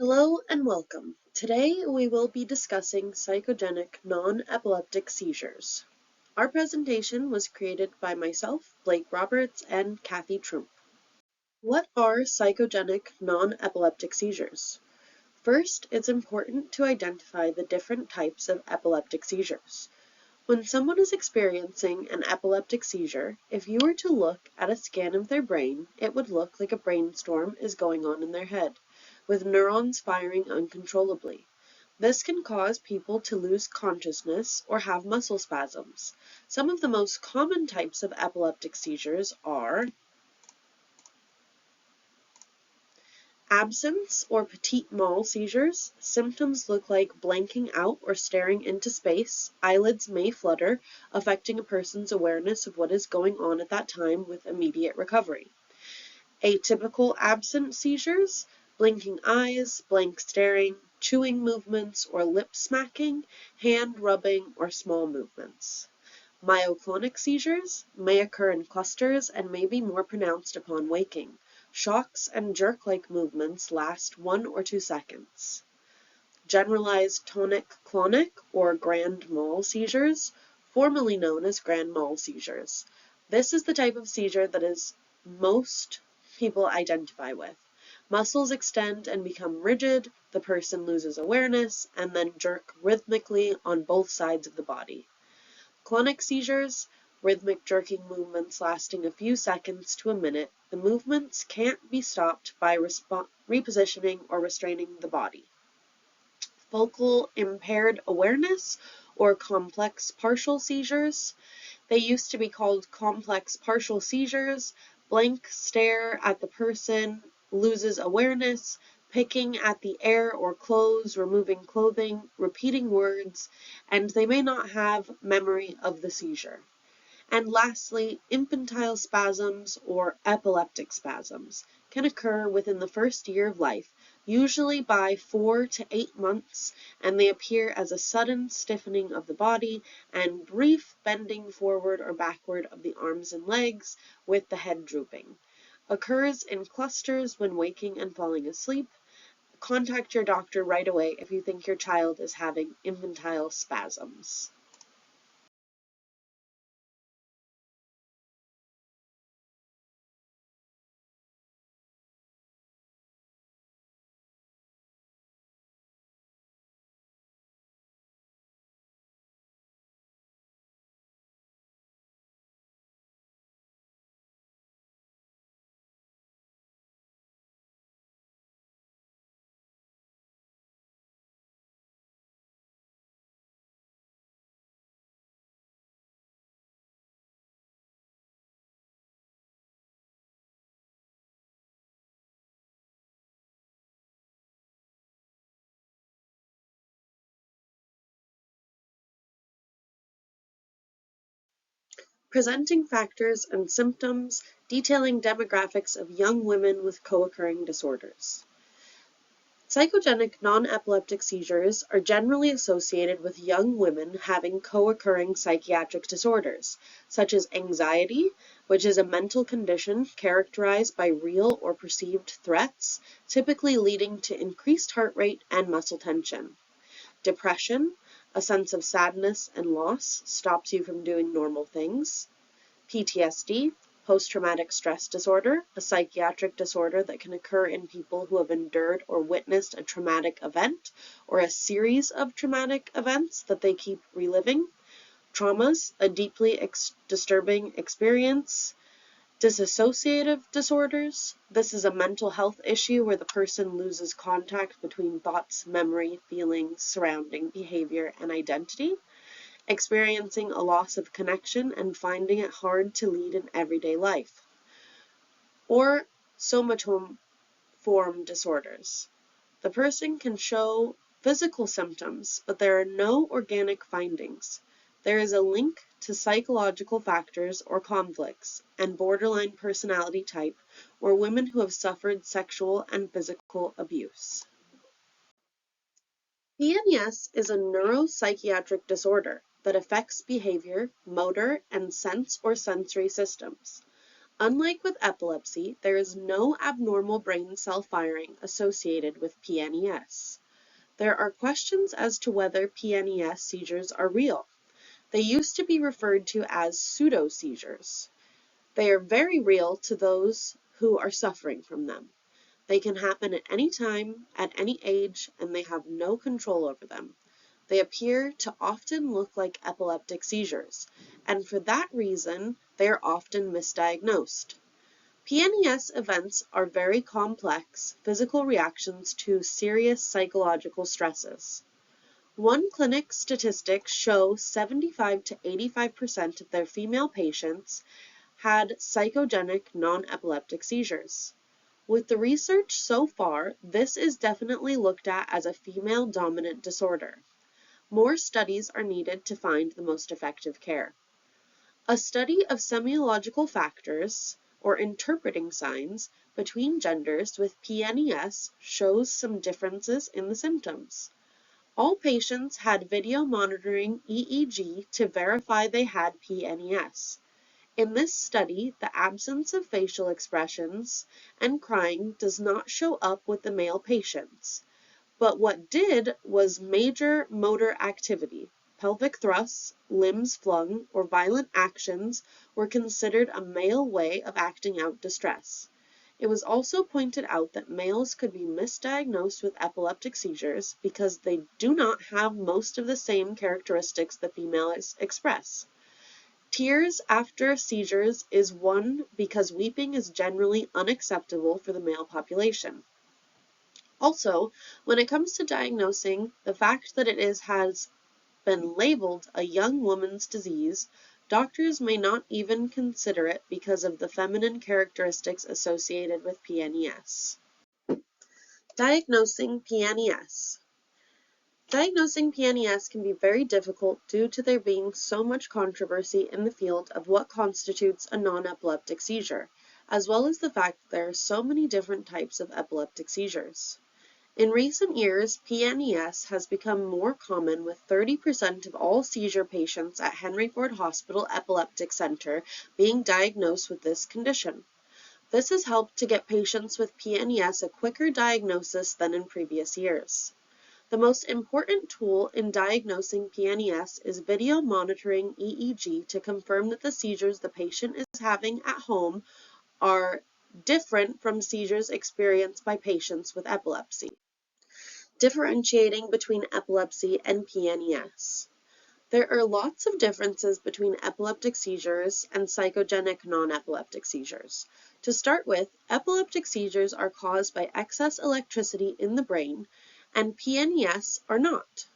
Hello and welcome. Today we will be discussing psychogenic non-epileptic seizures. Our presentation was created by myself, Blake Roberts, and Kathy Trumpe. What are psychogenic non-epileptic seizures? First, it's important to identify the different types of epileptic seizures. When someone is experiencing an epileptic seizure, if you were to look at a scan of their brain, it would look like a brainstorm is going on in their head, with neurons firing uncontrollably. This can cause people to lose consciousness or have muscle spasms. Some of the most common types of epileptic seizures are absence or petit mal seizures. Symptoms look like blanking out or staring into space. Eyelids may flutter, affecting a person's awareness of what is going on at that time with immediate recovery. Atypical absent seizures, blinking eyes, blank staring, chewing movements or lip smacking, hand rubbing or small movements. Myoclonic seizures may occur in clusters and may be more pronounced upon waking. Shocks and jerk-like movements last 1 or 2 seconds. Generalized tonic-clonic or grand mal seizures, formerly known as grand mal seizures. This is the type of seizure that most people identify with. Muscles extend and become rigid, the person loses awareness, and then jerk rhythmically on both sides of the body. Clonic seizures, rhythmic jerking movements lasting a few seconds to a minute. The movements can't be stopped by repositioning or restraining the body. Focal impaired awareness or complex partial seizures. They used to be called complex partial seizures. Blank stare at the person, loses awareness, picking at the air or clothes, removing clothing, repeating words, and they may not have memory of the seizure. And lastly, infantile spasms or epileptic spasms can occur within the first year of life, usually by 4 to 8 months, and they appear as a sudden stiffening of the body and brief bending forward or backward of the arms and legs with the head drooping. Occurs in clusters when waking and falling asleep. Contact your doctor right away if you think your child is having infantile spasms. Presenting factors and symptoms, detailing demographics of young women with co-occurring disorders. Psychogenic non-epileptic seizures are generally associated with young women having co-occurring psychiatric disorders, such as anxiety, which is a mental condition characterized by real or perceived threats, typically leading to increased heart rate and muscle tension. Depression, a sense of sadness and loss, stops you from doing normal things. PTSD, post-traumatic stress disorder, a psychiatric disorder that can occur in people who have endured or witnessed a traumatic event or a series of traumatic events that they keep reliving. Traumas, a deeply disturbing experience. Dissociative disorders. This is a mental health issue where the person loses contact between thoughts, memory, feelings, surrounding behavior, and identity. Experiencing a loss of connection and finding it hard to lead an everyday life. Or somatoform disorders. The person can show physical symptoms, but there are no organic findings. There is a link to psychological factors or conflicts and borderline personality type or women who have suffered sexual and physical abuse. PNES is a neuropsychiatric disorder that affects behavior, motor, and sense or sensory systems. Unlike with epilepsy, there is no abnormal brain cell firing associated with PNES. There are questions as to whether PNES seizures are real. They used to be referred to as pseudo-seizures. They are very real to those who are suffering from them. They can happen at any time, at any age, and they have no control over them. They appear to often look like epileptic seizures, and for that reason, they are often misdiagnosed. PNES events are very complex physical reactions to serious psychological stresses. One clinic statistics show 75 to 85% of their female patients had psychogenic non-epileptic seizures. With the research so far, this is definitely looked at as a female-dominant disorder. More studies are needed to find the most effective care. A study of semiological factors, or interpreting signs, between genders with PNES shows some differences in the symptoms. All patients had video monitoring EEG to verify they had PNES. In this study, the absence of facial expressions and crying does not show up with the male patients, but what did was major motor activity. Pelvic thrusts, limbs flung, or violent actions were considered a male way of acting out distress. It was also pointed out that males could be misdiagnosed with epileptic seizures because they do not have most of the same characteristics the females express. Tears after seizures is one because weeping is generally unacceptable for the male population. Also, when it comes to diagnosing, the fact that it has been labeled a young woman's disease, doctors may not even consider it because of the feminine characteristics associated with PNES. Diagnosing PNES. Diagnosing PNES can be very difficult due to there being so much controversy in the field of what constitutes a non-epileptic seizure, as well as the fact that there are so many different types of epileptic seizures. In recent years, PNES has become more common with 30% of all seizure patients at Henry Ford Hospital Epileptic Center being diagnosed with this condition. This has helped to get patients with PNES a quicker diagnosis than in previous years. The most important tool in diagnosing PNES is video monitoring EEG to confirm that the seizures the patient is having at home are different from seizures experienced by patients with epilepsy. Differentiating between epilepsy and PNES. There are lots of differences between epileptic seizures and psychogenic non-epileptic seizures. To start with, epileptic seizures are caused by excess electricity in the brain, and PNES are not.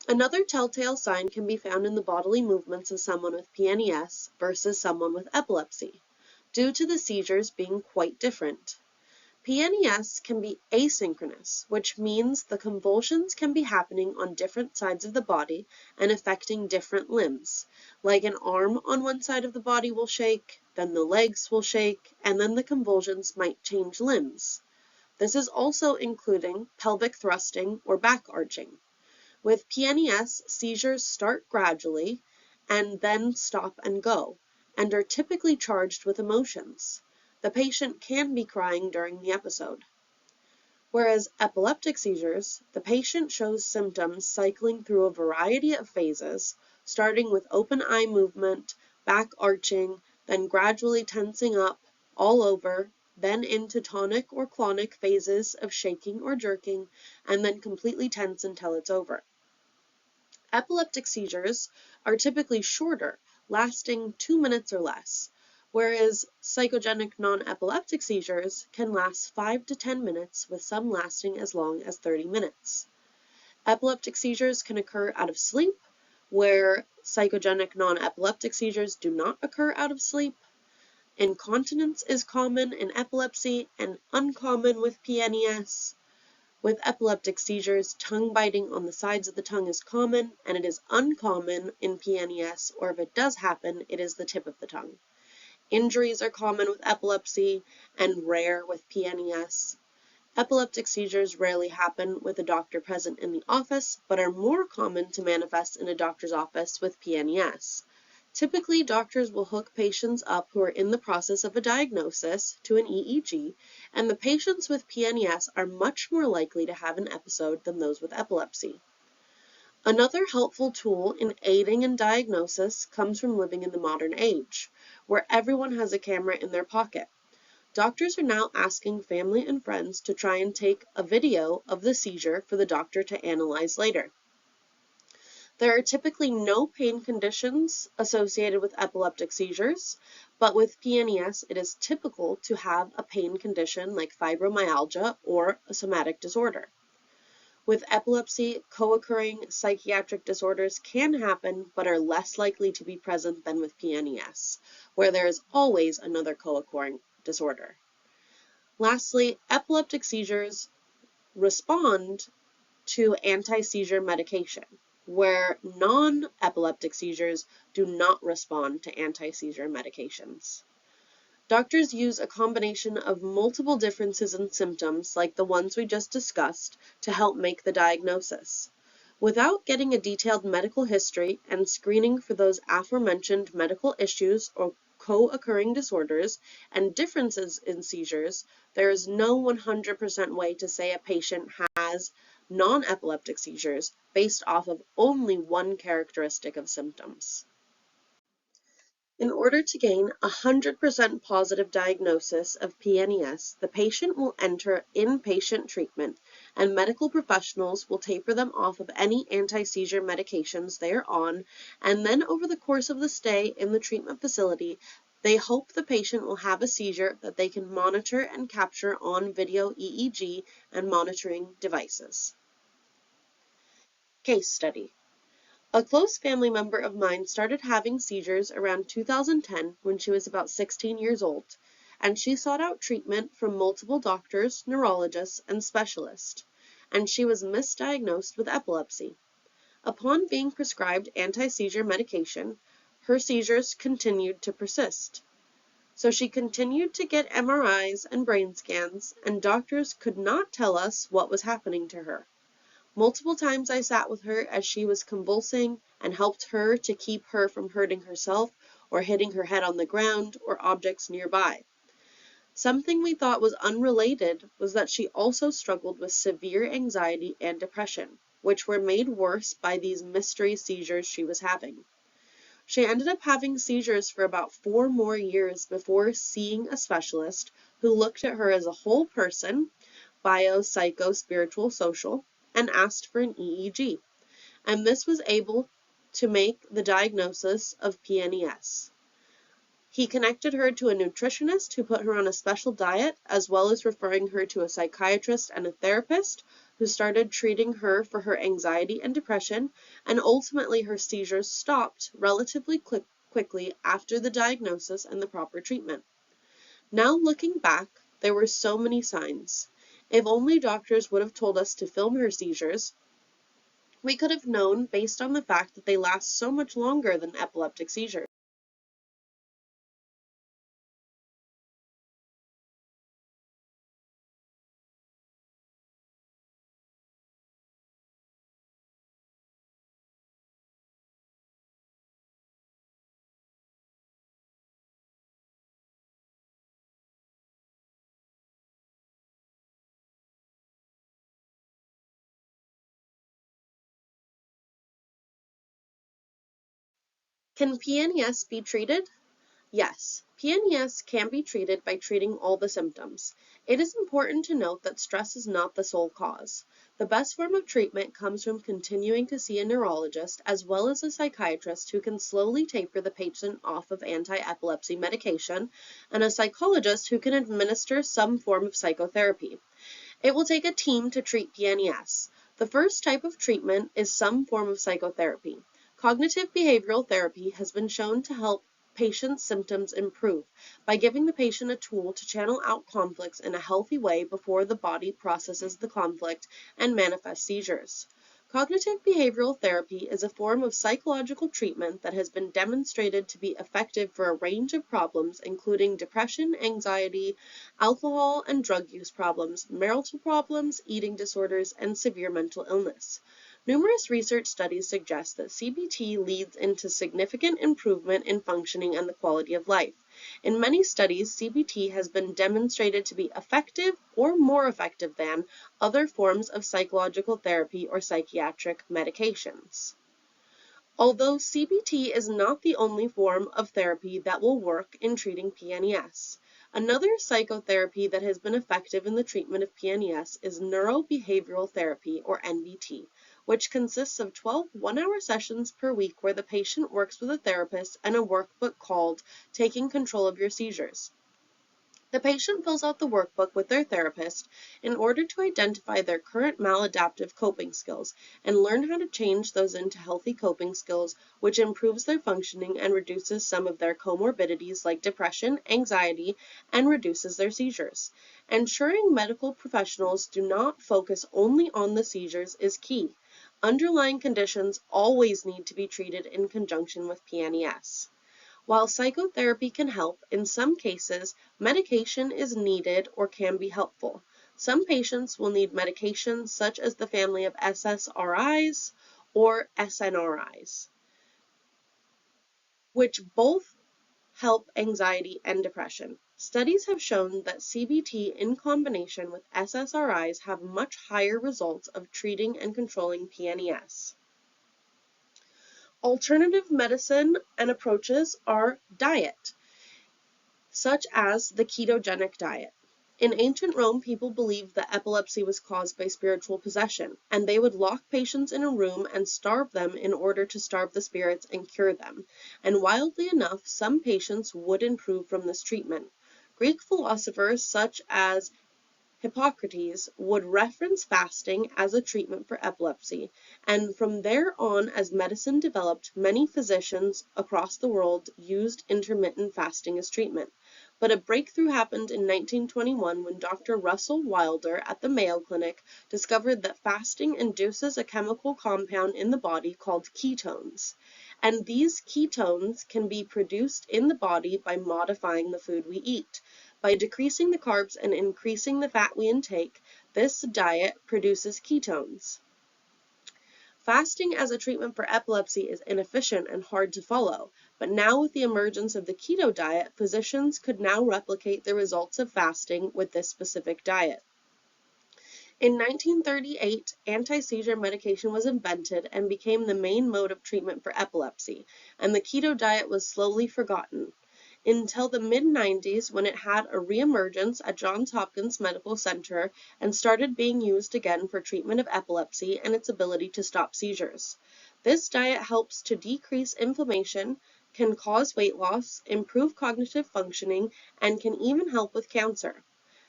Another telltale sign can be found in the bodily movements of someone with PNES versus someone with epilepsy, due to the seizures being quite different. PNES can be asynchronous, which means the convulsions can be happening on different sides of the body and affecting different limbs, like an arm on one side of the body will shake, then the legs will shake, and then the convulsions might change limbs. This is also including pelvic thrusting or back arching. With PNES, seizures start gradually and then stop and go, and are typically charged with emotions. The patient can be crying during the episode. Whereas epileptic seizures, the patient shows symptoms cycling through a variety of phases, starting with open eye movement, back arching, then gradually tensing up all over, then into tonic or clonic phases of shaking or jerking, and then completely tense until it's over. Epileptic seizures are typically shorter, lasting 2 minutes or less, whereas psychogenic non-epileptic seizures can last 5 to 10 minutes, with some lasting as long as 30 minutes. Epileptic seizures can occur out of sleep, where psychogenic non-epileptic seizures do not occur out of sleep. Incontinence is common in epilepsy and uncommon with PNES. With epileptic seizures, tongue biting on the sides of the tongue is common, and it is uncommon in PNES, or if it does happen, it is the tip of the tongue. Injuries are common with epilepsy and rare with PNES. Epileptic seizures rarely happen with a doctor present in the office, but are more common to manifest in a doctor's office with PNES. Typically, doctors will hook patients up who are in the process of a diagnosis to an EEG, and the patients with PNES are much more likely to have an episode than those with epilepsy. Another helpful tool in aiding in diagnosis comes from living in the modern age, where everyone has a camera in their pocket. Doctors are now asking family and friends to try and take a video of the seizure for the doctor to analyze later. There are typically no pain conditions associated with epileptic seizures, but with PNES it is typical to have a pain condition like fibromyalgia or a somatic disorder. With epilepsy, co-occurring psychiatric disorders can happen but are less likely to be present than with PNES, where there is always another co-occurring disorder. Lastly, epileptic seizures respond to anti-seizure medication, where non-epileptic seizures do not respond to anti-seizure medications. Doctors use a combination of multiple differences in symptoms, like the ones we just discussed, to help make the diagnosis. Without getting a detailed medical history and screening for those aforementioned medical issues or co-occurring disorders and differences in seizures, there is no 100% way to say a patient has non-epileptic seizures based off of only one characteristic of symptoms. In order to gain a 100% positive diagnosis of PNES, the patient will enter inpatient treatment, and medical professionals will taper them off of any anti-seizure medications they are on, and then over the course of the stay in the treatment facility, they hope the patient will have a seizure that they can monitor and capture on video EEG and monitoring devices. Case study. A close family member of mine started having seizures around 2010 when she was about 16 years old, and she sought out treatment from multiple doctors, neurologists, and specialists, and she was misdiagnosed with epilepsy. Upon being prescribed anti-seizure medication, her seizures continued to persist. So she continued to get MRIs and brain scans, and doctors could not tell us what was happening to her. Multiple times I sat with her as she was convulsing and helped her to keep her from hurting herself or hitting her head on the ground or objects nearby. Something we thought was unrelated was that she also struggled with severe anxiety and depression, which were made worse by these mystery seizures she was having. She ended up having seizures for about 4 more years before seeing a specialist who looked at her as a whole person, bio, psycho, spiritual, social, and asked for an EEG, and this was able to make the diagnosis of PNES. He connected her to a nutritionist who put her on a special diet, as well as referring her to a psychiatrist and a therapist who started treating her for her anxiety and depression, and ultimately her seizures stopped relatively quickly after the diagnosis and the proper treatment. Now looking back, there were so many signs. If only doctors would have told us to film her seizures, we could have known based on the fact that they last so much longer than epileptic seizures. Can PNES be treated? Yes, PNES can be treated by treating all the symptoms. It is important to note that stress is not the sole cause. The best form of treatment comes from continuing to see a neurologist as well as a psychiatrist who can slowly taper the patient off of anti-epilepsy medication, and a psychologist who can administer some form of psychotherapy. It will take a team to treat PNES. The first type of treatment is some form of psychotherapy. Cognitive behavioral therapy has been shown to help patients' symptoms improve by giving the patient a tool to channel out conflicts in a healthy way before the body processes the conflict and manifests seizures. Cognitive behavioral therapy is a form of psychological treatment that has been demonstrated to be effective for a range of problems, including depression, anxiety, alcohol and drug use problems, marital problems, eating disorders, and severe mental illness. Numerous research studies suggest that CBT leads into significant improvement in functioning and the quality of life. In many studies, CBT has been demonstrated to be effective or more effective than other forms of psychological therapy or psychiatric medications. Although CBT is not the only form of therapy that will work in treating PNES, another psychotherapy that has been effective in the treatment of PNES is neurobehavioral therapy, or NBT, which consists of 12 one-hour sessions per week where the patient works with a therapist and a workbook called Taking Control of Your Seizures. The patient fills out the workbook with their therapist in order to identify their current maladaptive coping skills and learn how to change those into healthy coping skills, which improves their functioning and reduces some of their comorbidities like depression, anxiety, and reduces their seizures. Ensuring medical professionals do not focus only on the seizures is key. Underlying conditions always need to be treated in conjunction with PNES. While psychotherapy can help, in some cases, medication is needed or can be helpful. Some patients will need medications such as the family of SSRIs or SNRIs, which both help anxiety and depression. Studies have shown that CBT in combination with SSRIs have much higher results of treating and controlling PNES. Alternative medicine and approaches are diet, such as the ketogenic diet. In ancient Rome, people believed that epilepsy was caused by spiritual possession, and they would lock patients in a room and starve them in order to starve the spirits and cure them. And wildly enough, some patients would improve from this treatment. Greek philosophers such as Hippocrates would reference fasting as a treatment for epilepsy, and from there on, as medicine developed, many physicians across the world used intermittent fasting as treatment. But a breakthrough happened in 1921 when Dr. Russell Wilder at the Mayo Clinic discovered that fasting induces a chemical compound in the body called ketones. And these ketones can be produced in the body by modifying the food we eat. By decreasing the carbs and increasing the fat we intake, this diet produces ketones. Fasting as a treatment for epilepsy is inefficient and hard to follow, but now with the emergence of the keto diet, physicians could now replicate the results of fasting with this specific diet. In 1938, anti-seizure medication was invented and became the main mode of treatment for epilepsy, and the keto diet was slowly forgotten, until the mid-90s when it had a reemergence at Johns Hopkins Medical Center and started being used again for treatment of epilepsy and its ability to stop seizures. This diet helps to decrease inflammation, can cause weight loss, improve cognitive functioning, and can even help with cancer.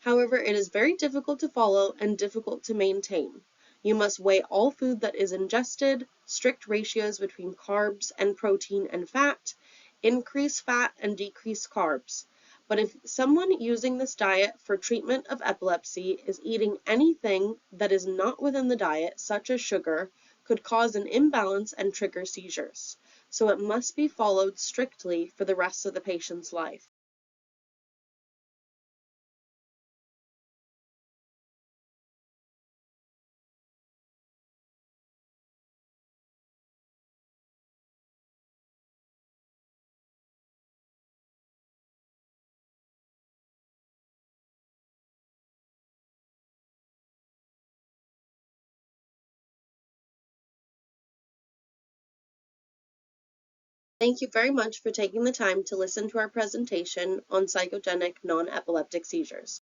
However, it is very difficult to follow and difficult to maintain. You must weigh all food that is ingested, strict ratios between carbs and protein and fat, increase fat and decrease carbs. But if someone using this diet for treatment of epilepsy is eating anything that is not within the diet, such as sugar, could cause an imbalance and trigger seizures. So it must be followed strictly for the rest of the patient's life. Thank you very much for taking the time to listen to our presentation on psychogenic non-epileptic seizures.